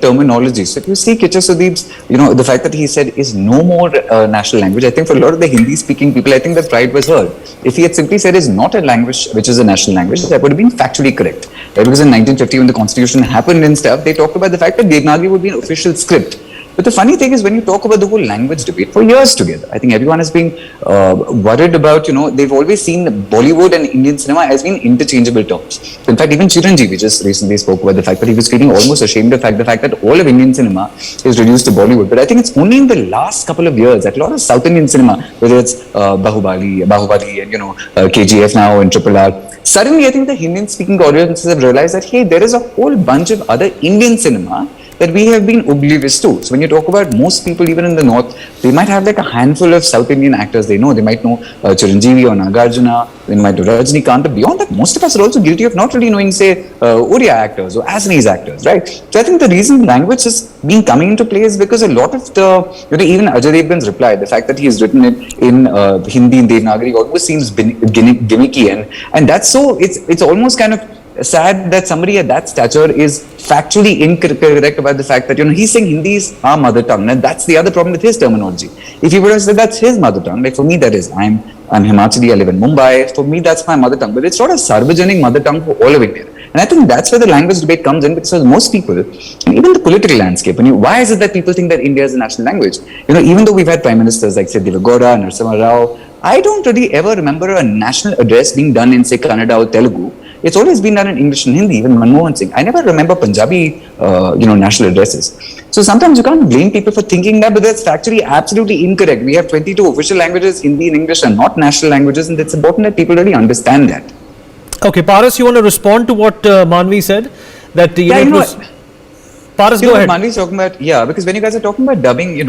terminology. So if you see Kichar Sudeep's, the fact that he said is no more national language, I think for a lot of the Hindi-speaking people, I think that pride was heard. If he had simply said is not a language which is a national language, that would have been factually correct. Right? Because in 1950, when the constitution happened and stuff, they talked about the fact that Devanagari would be an official script. But the funny thing is, when you talk about the whole language debate for years together, I think everyone has been worried about, they've always seen Bollywood and Indian cinema as being interchangeable terms. In fact, even Chiranjeevi just recently spoke about the fact that he was feeling almost ashamed of the fact that all of Indian cinema is reduced to Bollywood. But I think it's only in the last couple of years that a lot of South Indian cinema, whether it's Bahubali and, KGF now and Triple R, suddenly I think the Indian-speaking audiences have realized that, hey, there is a whole bunch of other Indian cinema that we have been oblivious to. So when you talk about most people, even in the north, they might have like a handful of South Indian actors they know. They might know Chiranjeevi or Nagarjuna, they might know Rajnikant, but beyond that, most of us are also guilty of not really knowing, say, Oriya actors or Assamese actors, right? So I think the reason language has been coming into play is because a lot of the, even Ajay Devgan's reply, the fact that he has written it in Hindi and Devanagari almost seems gimmicky, and that's so, it's almost kind of sad that somebody at that stature is factually incorrect about the fact that, he's saying Hindi is our mother tongue, and that's the other problem with his terminology. If he would have said that's his mother tongue, like for me that is, I'm Himachali, I live in Mumbai, for me that's my mother tongue, but it's not a Sarvajanic mother tongue for all of India. And I think that's where the language debate comes in, because most people, and even the political landscape, why is it that people think that India is a national language? Even though we've had prime ministers like, say, Deve Gowda, Narasimha Rao, I don't really ever remember a national address being done in, say, Kannada or Telugu. It's always been done in English and Hindi, even Manmohan Singh. I never remember Punjabi, national addresses. So sometimes you can't blame people for thinking that, but that's factually absolutely incorrect. We have 22 official languages, Hindi and English are not national languages, and it's important that people really understand that. Okay, Paras, you want to respond to what Manvi said? That, Paras, go ahead. Manvi's talking about, because when you guys are talking about dubbing,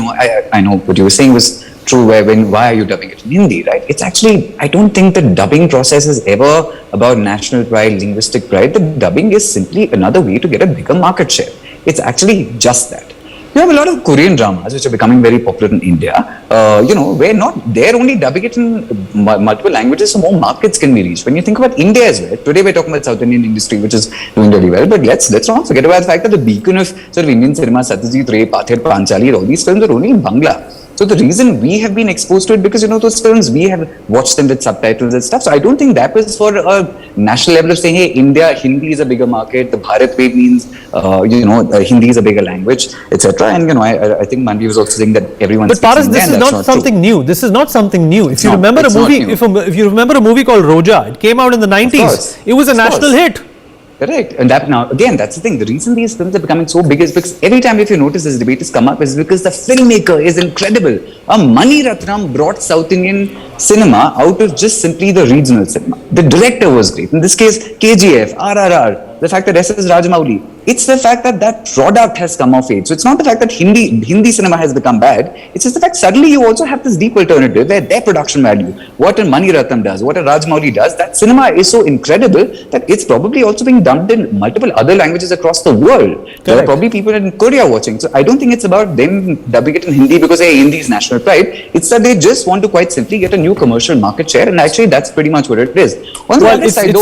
I know what you were saying was true, why are you dubbing it in Hindi, right? It's actually, I don't think the dubbing process is ever about national pride, linguistic pride. The dubbing is simply another way to get a bigger market share. It's actually just that. You have a lot of Korean dramas which are becoming very popular in India, where they're only dubbing it in multiple languages so more markets can be reached. When you think about India as well, today we're talking about South Indian industry, which is doing really well, but let's not forget about the fact that the beacon of sort of Indian cinema, Satyajit Ray, Pather Panchali, all these films are only in Bangla. So the reason we have been exposed to it, because those films, we have watched them with subtitles and stuff. So I don't think that was for a national level of saying, hey, India, Hindi is a bigger market. The Bharat way means, Hindi is a bigger language, etc. And I think Manvi was also saying that everyone. But Paras, this is not something new. This is not something new. If you remember a movie, if you remember a movie called Roja, it came out in the 90s. It was a national hit. Correct. And that now, again, that's the thing. The reason these films are becoming so big is because every time, if you notice this debate has come up, is because the filmmaker is incredible. Mani Ratnam brought South Indian cinema out of just simply the regional cinema. The director was great. In this case, KGF, RRR, the fact that S.S. Rajamouli, it's the fact that that product has come of age. So it's not the fact that Hindi cinema has become bad. It's just the fact suddenly you also have this deep alternative where their production value, what a Mani Ratnam does, what a Rajamouli does, that cinema is so incredible that it's probably also being dubbed in multiple other languages across the world. Correct. There are probably people in Korea watching. So I don't think it's about them dubbing it in Hindi because, hey, Hindi is national pride. It's that they just want to quite simply get a new commercial market share, and actually that's pretty much what it is. On the other side,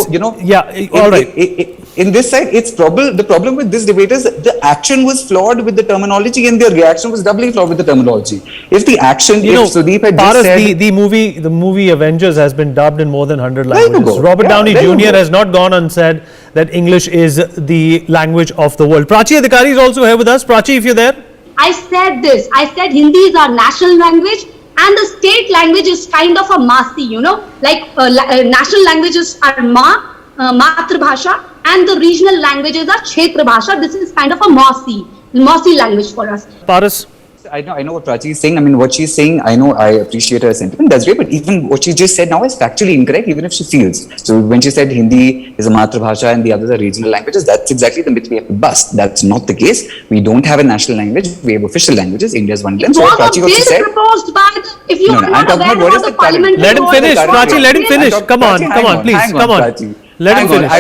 in this side, the problem with this debate is the action was flawed with the terminology and the reaction was doubly flawed with the terminology. If the action, if Sudeep had just said... The movie Avengers has been dubbed in more than 100 languages. Robert Downey Jr. has not gone and said that English is the language of the world. Prachi Adhikari is also here with us. Prachi, if you're there. I said this. I said Hindi is our national language and the state language is kind of a masi, national languages are mantra-bhaasha, and the regional languages are kshetra-bhaasha. This is kind of a mossy language for us. Paras? I know what Prachi is saying. I mean, what she's saying, I know, I appreciate her sentiment. That's great. But even what she just said now is factually incorrect, even if she feels. So when she said Hindi is a mantra-bhaasha and the others are regional languages, that's exactly the myth we have to bust. That's not the case. We don't have a national language. We have official languages. India is one land. So what Prachi also said. Proposed by the, if you are not aware what the parliament. Let him finish. Prachi, let him finish. Come on, please. Come on. Let him finish.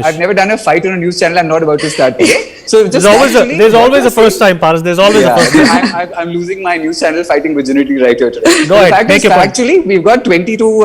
I've never done a fight on a news channel. I'm not about to start today. So there's always a first time, Paras. There's always a first time. I'm losing my news channel fighting virginity right here today. Go ahead. Actually, we've got 22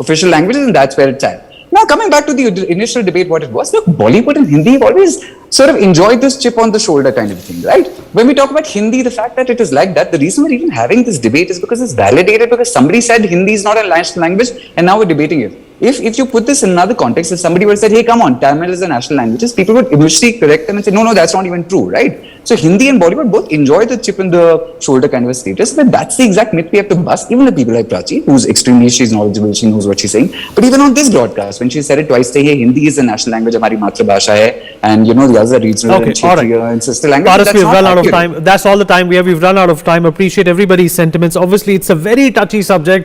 official languages, and that's where it's at. Now, coming back to the initial debate, what it was, look, Bollywood and Hindi have always sort of enjoyed this chip on the shoulder kind of thing, right? When we talk about Hindi, the fact that it is like that, the reason we're even having this debate is because it's validated, because somebody said Hindi is not a national language, and now we're debating it. If you put this in another context, if somebody would have said, hey, come on, Tamil is a national language, people would immediately correct them and say, no, that's not even true, right? So Hindi and Bollywood both enjoy the chip in the shoulder kind of a status, but that's the exact myth we have to bust. Even the people like Prachi, she's knowledgeable, she knows what she's saying. But even on this broadcast, when she said it twice, say, hey, Hindi is the national language, hamari mantra-bhaasha hai, and the others are regional and Kshatriya and sister language. Paras, we've run out of time. That's all the time we have. We've run out of time. Appreciate everybody's sentiments. Obviously, it's a very touchy subject.